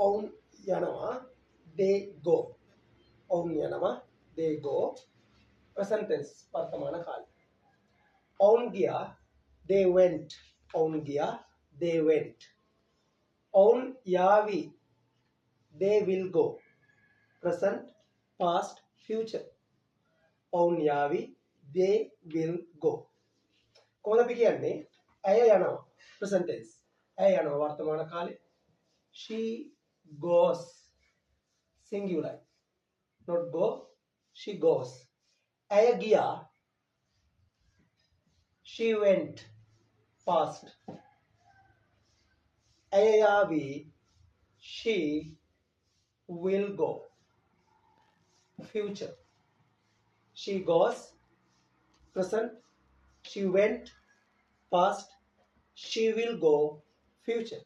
ඔවුන් යනවා they go. ඔවුන් යනවා they go. present tense වර්තමාන කාලය. ඔවුන් ගියා they went. ඔවුන් ගියා they went. ඔවුන් යාවි they will go. present, past, future. ඔවුන් යාවි they will go. කොහොමද අපි කියන්නේ ඇය යනවා present tense. ඇය යනවා වර්තමාන කාලේ. she goes singular. not go, she goes. ඇය ගියා she went past. ඇය යාවි she will go future. she goes present, she went past, she will go future.